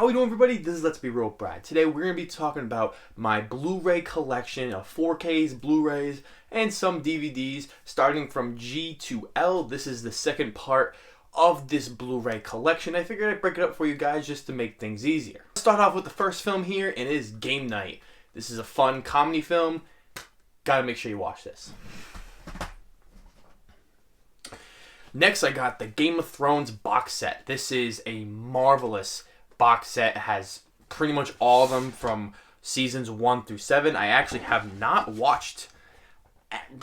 How we doing, everybody? This is Let's Be Real Brad. Today we're going to be talking about my Blu-ray collection of 4Ks, Blu-rays, and some DVDs starting from G to L. This is the second part of this Blu-ray collection. I figured I'd break it up for you guys just to make things easier. Let's start off with the first film here, and it is Game Night. This is a fun comedy film. Gotta make sure you watch this. Next, I got the Game of Thrones box set. This is a marvelous box set. It has pretty much all of them from seasons 1 through 7. I actually have not watched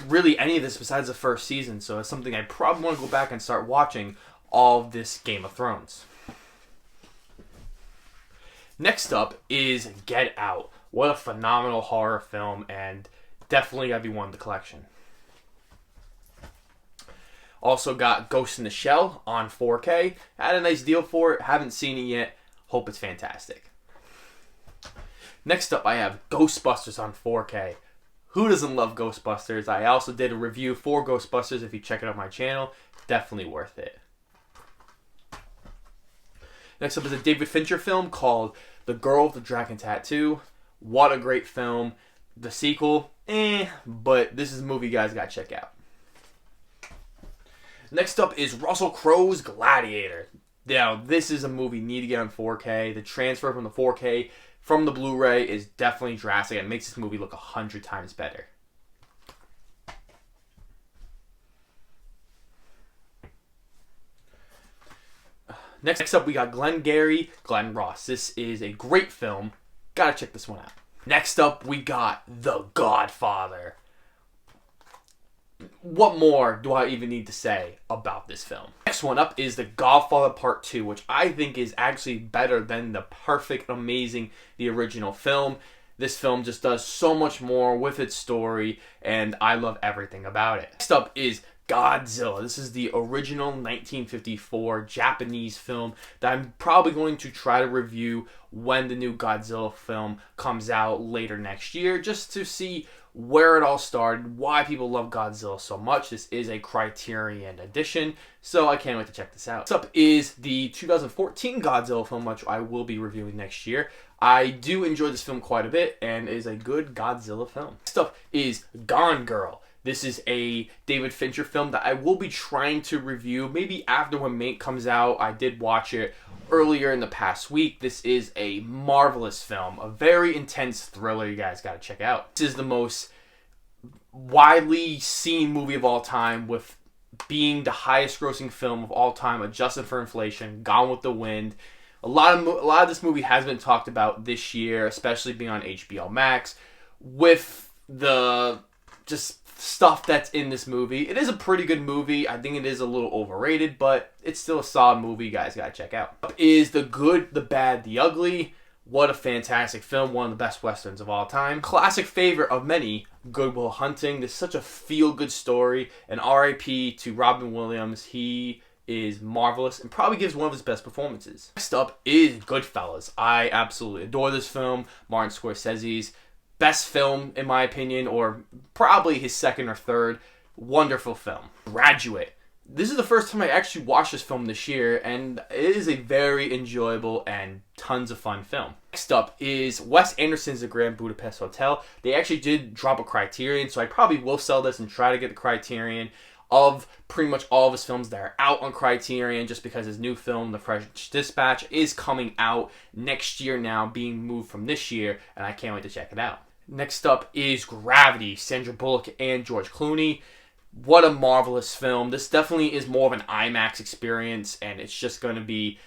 really any of this besides the first season, so it's something I probably want to go back and start watching all of this Game of Thrones. Next up is Get Out. What a phenomenal horror film, and definitely gotta be one in the collection. Also got Ghost in the Shell on 4K. Had a nice deal for it. Haven't seen it yet. Hope it's fantastic. Next up, I have Ghostbusters on 4K. Who doesn't love Ghostbusters? I also did a review for Ghostbusters. If you check it out on my channel, definitely worth it. Next up is a David Fincher film called The Girl with the Dragon Tattoo. What a great film. The sequel, but this is a movie you guys gotta check out. Next up is Russell Crowe's Gladiator. Now, this is a movie you need to get on 4K. The transfer from the 4K from the Blu-ray is definitely drastic. It makes this movie look 100 times better. Next up, we got Glengarry Glen Ross. This is a great film. Gotta check this one out. Next up, we got The Godfather. What more do I even need to say about this film? Next one up is The Godfather Part 2, which I think is actually better than the perfect, amazing, the original film. This film just does so much more with its story, and I love everything about it. Next up is Godzilla. This is the original 1954 Japanese film that I'm probably going to try to review when the new Godzilla film comes out later next year, just to see where it all started, why people love Godzilla so much. This is a Criterion edition, so I can't wait to check this out. Next up is the 2014 Godzilla film, which I will be reviewing next year. I do enjoy this film quite a bit, and it is a good Godzilla film. Next up is Gone Girl. This is a David Fincher film that I will be trying to review maybe after when Mank comes out. I did watch it earlier in the past week. This is a marvelous film, a very intense thriller you guys got to check out. This is the most widely seen movie of all time, with being the highest grossing film of all time, adjusted for inflation, Gone with the Wind. A lot of this movie has been talked about this year, especially being on HBO Max, with the just stuff that's in this movie. It is a pretty good movie. I think it is a little overrated, but it's still a solid movie you guys gotta check out. Is The Good, the Bad, the Ugly. What a fantastic film. One of the best westerns of all time. Classic favorite of many, Good Will Hunting. This is such a feel-good story. And R.I.P. to Robin Williams. He is marvelous and probably gives one of his best performances. Next up is Goodfellas. I absolutely adore this film. Martin Scorsese's best film, in my opinion, or probably his second or third. Wonderful film. Graduate. This is the first time I actually watched this film this year, and it is a very enjoyable and tons of fun film. Next up is Wes Anderson's The Grand Budapest Hotel. They actually did drop a Criterion, so I probably will sell this and try to get the Criterion of pretty much all of his films that are out on Criterion, just because his new film, The French Dispatch, is coming out next year now, being moved from this year, and I can't wait to check it out. Next up is Gravity, Sandra Bullock and George Clooney. What a marvelous film. This definitely is more of an IMAX experience, and it's just going to be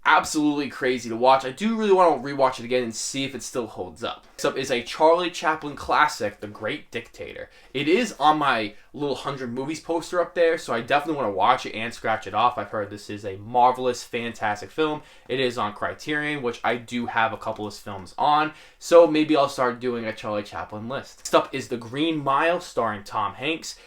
absolutely crazy to watch. I do really want to rewatch it again and see if it still holds up. Next up is a Charlie Chaplin classic, The Great Dictator. It is on my little 100 movies poster up there, so I definitely want to watch it and scratch it off. I've heard this is a marvelous, fantastic film. It is on Criterion, which I do have a couple of films on, so maybe I'll start doing a Charlie Chaplin list. Next up is The Green Mile, starring Tom Hanks.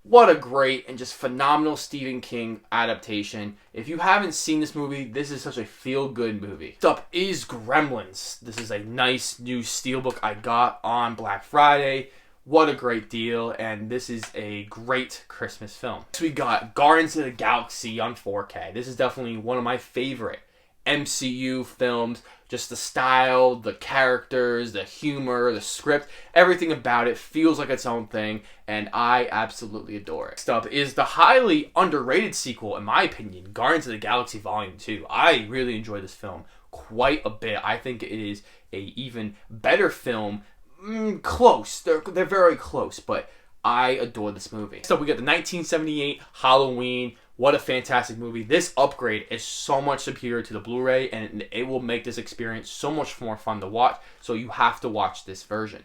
What a great and just phenomenal Stephen King adaptation. If you haven't seen this movie, this is such a feel-good movie. Next up is Gremlins. This is a nice new steelbook I got on Black Friday. What a great deal, and this is a great Christmas film. So we got Guardians of the Galaxy on 4K. This is definitely one of my favorite MCU films. Just the style, the characters, the humor, the script, everything about it feels like its own thing, and I absolutely adore it. Next up is the highly underrated sequel, in my opinion, Guardians of the Galaxy Volume 2. I really enjoy this film quite a bit. I think it is a even better film. Close. They're very close, but I adore this movie. So we got the 1978 Halloween. What a fantastic movie. This upgrade is so much superior to the Blu-ray, and it will make this experience so much more fun to watch, so you have to watch this version.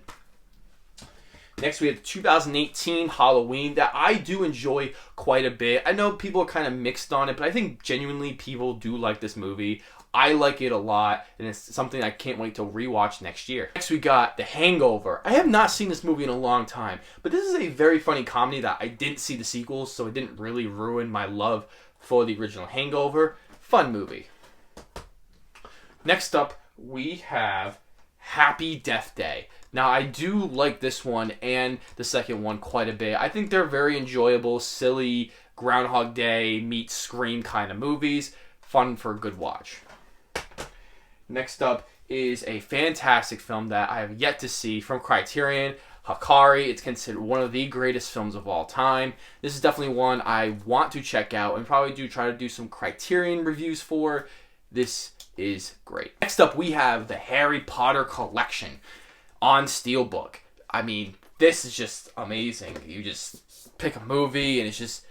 Next, we have the 2018 Halloween that I do enjoy quite a bit. I know people are kind of mixed on it, but I think genuinely people do like this movie. I like it a lot, and it's something I can't wait to rewatch next year. Next, we got The Hangover. I have not seen this movie in a long time, but this is a very funny comedy that I didn't see the sequels, so it didn't really ruin my love for the original Hangover. Fun movie. Next up, we have Happy Death Day. Now, I do like this one and the second one quite a bit. I think they're very enjoyable, silly, Groundhog Day meets Scream kind of movies. Fun for a good watch. Next up is a fantastic film that I have yet to see from Criterion, Hikari. It's considered one of the greatest films of all time. This is definitely one I want to check out and probably try to do some Criterion reviews for. This is great. Next up, we have the Harry Potter collection on Steelbook. I mean, this is just amazing. You just pick a movie and it's just...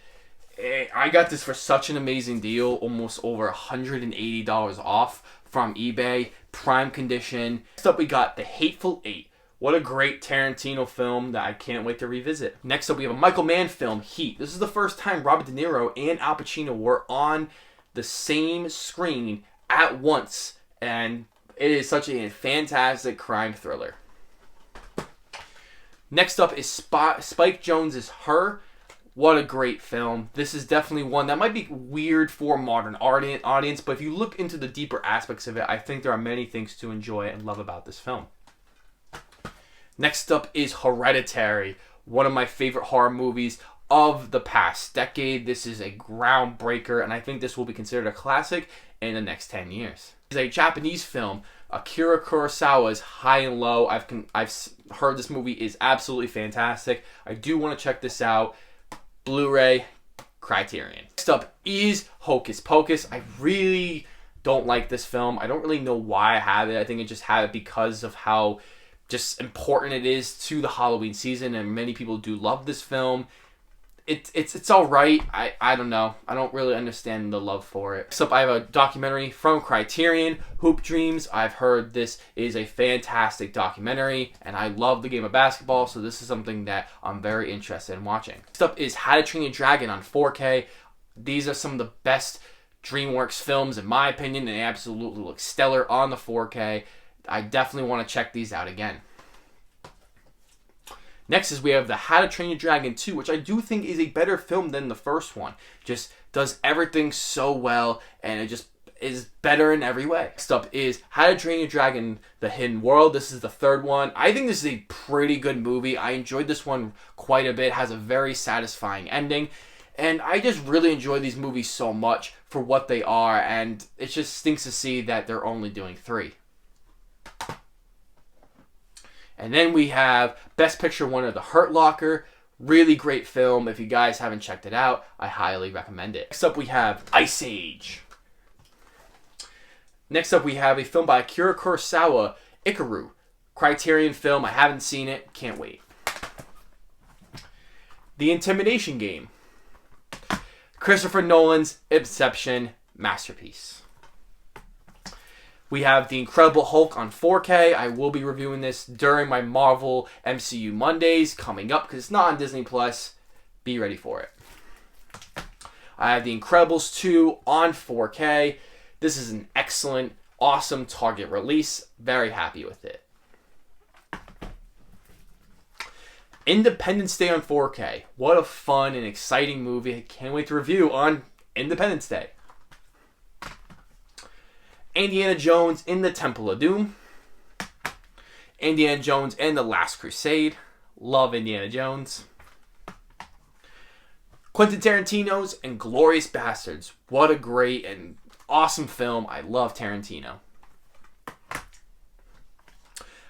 I got this for such an amazing deal, almost over $180 off from eBay, prime condition. Next up, we got The Hateful Eight. What a great Tarantino film that I can't wait to revisit. Next up, we have a Michael Mann film, Heat. This is the first time Robert De Niro and Al Pacino were on the same screen at once, and it is such a fantastic crime thriller. Next up is Spike Jonze's Her. What a great film. This is definitely one that might be weird for a modern audience, but if you look into the deeper aspects of it, I think there are many things to enjoy and love about this film. Next up is Hereditary, one of my favorite horror movies of the past decade. This is a groundbreaker, and I think this will be considered a classic in the next 10 years. It's a Japanese film, Akira Kurosawa's High and Low. I've heard this movie is absolutely fantastic. I do want to check this out. Blu-ray, Criterion. Next up is Hocus Pocus. I really don't like this film. I don't really know why I have it. I think I just have it because of how just important it is to the Halloween season, and many people do love this film. It's all right. I don't know. I don't really understand the love for it. Next up, I have a documentary from Criterion, Hoop Dreams. I've heard this is a fantastic documentary, and I love the game of basketball, so this is something that I'm very interested in watching. Next up is How to Train Your Dragon on 4K. These are some of the best DreamWorks films, in my opinion, and they absolutely look stellar on the 4K. I definitely want to check these out again. Next is we have the How to Train Your Dragon 2, which I do think is a better film than the first one. Just does everything so well, and it just is better in every way. Next up is How to Train Your Dragon The Hidden World. This is the third one. I think this is a pretty good movie. I enjoyed this one quite a bit. It has a very satisfying ending. And I just really enjoy these movies so much for what they are, and it just stinks to see that they're only doing 3. And then we have Best Picture winner, The Hurt Locker. Really great film. If you guys haven't checked it out, I highly recommend it. Next up, we have Ice Age. Next up, we have a film by Akira Kurosawa, Ikaru. Criterion film. I haven't seen it. Can't wait. The Intimidation Game. Christopher Nolan's Inception masterpiece. We have The Incredible Hulk on 4K. I will be reviewing this during my Marvel MCU Mondays coming up because it's not on Disney+. Be ready for it. I have The Incredibles 2 on 4K. This is an excellent, awesome Target release. Very happy with it. Independence Day on 4K. What a fun and exciting movie. I can't wait to review on Independence Day. Indiana Jones in the Temple of Doom. Indiana Jones and the Last Crusade. Love Indiana Jones. Quentin Tarantino's Inglourious Basterds. What a great and awesome film. I love Tarantino.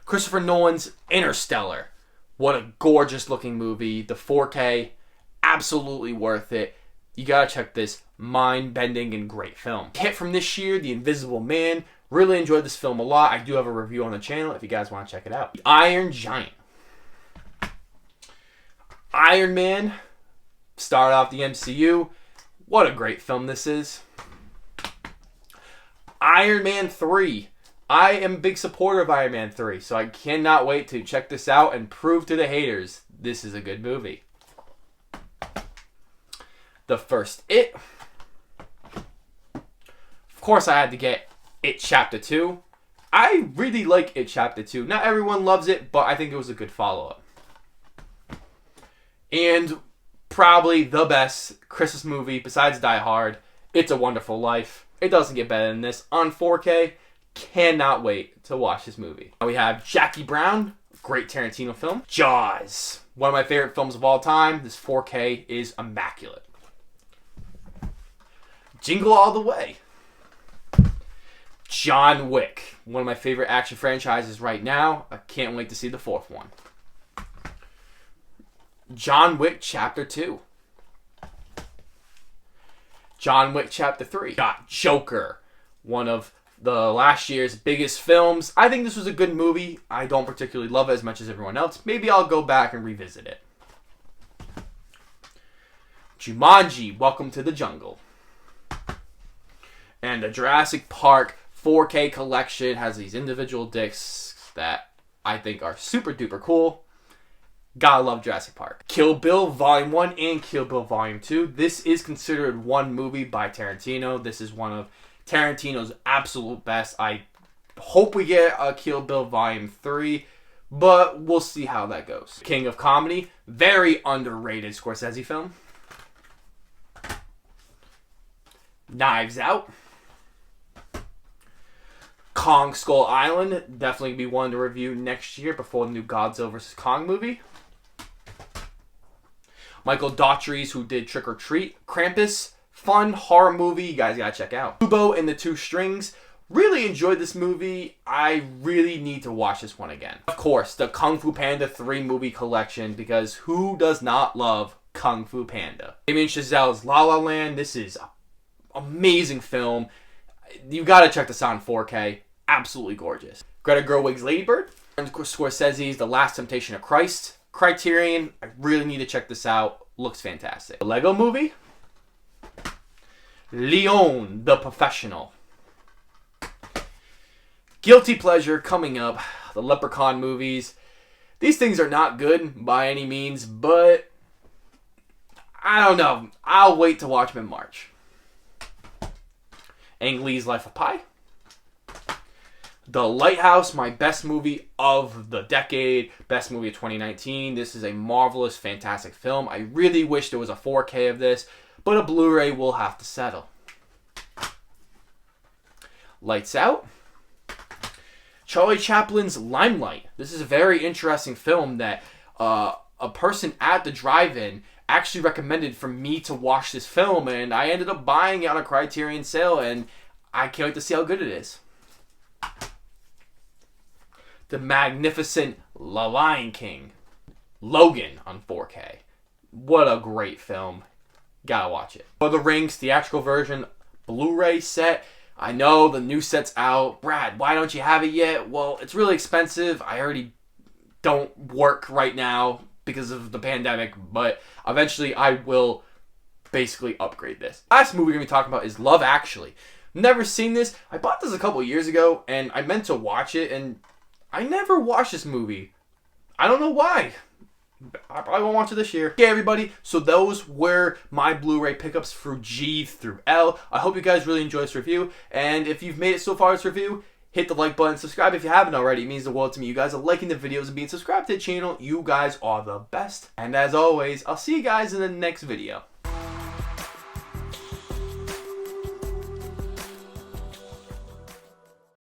Christopher Nolan's Interstellar. What a gorgeous looking movie. The 4K, absolutely worth it. You gotta check this mind-bending and great film. Hit from this year, The Invisible Man. Really enjoyed this film a lot. I do have a review on the channel if you guys want to check it out. The Iron Giant. Iron Man started off the MCU. What a great film this is. Iron Man 3. I am a big supporter of Iron Man 3, so I cannot wait to check this out and prove to the haters this is a good movie. The first It. Of course, I had to get It Chapter 2. I really like It Chapter 2. Not everyone loves it, but I think it was a good follow-up. And probably the best Christmas movie besides Die Hard, It's a Wonderful Life. It doesn't get better than this. On 4K, cannot wait to watch this movie. We have Jackie Brown, great Tarantino film. Jaws, one of my favorite films of all time. This 4K is immaculate. Jingle All the Way. John Wick, one of my favorite action franchises right now. I can't wait to see the fourth one. John Wick Chapter 2. John Wick Chapter 3. Got Joker, one of the last year's biggest films. I think this was a good movie. I don't particularly love it as much as everyone else. Maybe I'll go back and revisit it. Jumanji, Welcome to the Jungle. And the Jurassic Park 4K collection has these individual discs that I think are super duper cool. Gotta love Jurassic Park. Kill Bill Volume 1 and Kill Bill Volume 2. This is considered one movie by Tarantino. This is one of Tarantino's absolute best. I hope we get a Kill Bill Volume 3, but we'll see how that goes. King of Comedy, very underrated Scorsese film. Knives Out. Kong Skull Island, definitely be one to review next year before the new Godzilla vs. Kong movie. Michael Daughtry's who did Trick or Treat. Krampus, fun horror movie you guys gotta check out. Kubo and the Two Strings, really enjoyed this movie. I really need to watch this one again. Of course, the Kung Fu Panda 3 movie collection, because who does not love Kung Fu Panda? Damien Chazelle's La La Land, this is an amazing film. You gotta check this out in 4K. Absolutely gorgeous. Greta Gerwig's Lady Bird. Scorsese's The Last Temptation of Christ. Criterion, I really need to check this out. Looks fantastic. The Lego Movie. Leon, the Professional. Guilty Pleasure coming up. The Leprechaun movies. These things are not good by any means, but I don't know. I'll wait to watch them in March. Ang Lee's Life of Pi. The Lighthouse, my best movie of the decade, best movie of 2019. This is a marvelous, fantastic film. I really wish there was a 4K of this, but a Blu-ray will have to settle. Lights Out. Charlie Chaplin's Limelight. This is a very interesting film that a person at the drive-in actually recommended for me to watch this film, and I ended up buying it on a Criterion sale, and I can't wait to see how good it is. The magnificent The Lion King. Logan on 4K. What a great film. Gotta watch it. Lord of the Rings theatrical version Blu-ray set. I know the new set's out. Brad, why don't you have it yet? Well, it's really expensive. I already don't work right now because of the pandemic, but eventually I will basically upgrade this. Last movie we're going to be talking about is Love Actually. Never seen this. I bought this a couple years ago, and I meant to watch it, and I never watched this movie. I don't know why. I probably won't watch it this year. Okay, everybody, so those were my Blu-ray pickups through G through L. I hope you guys really enjoyed this review, and if you've made it so far in this review, hit the like button, subscribe if you haven't already. It means the world to me. You guys are liking the videos and being subscribed to the channel. You guys are the best. And as always, I'll see you guys in the next video.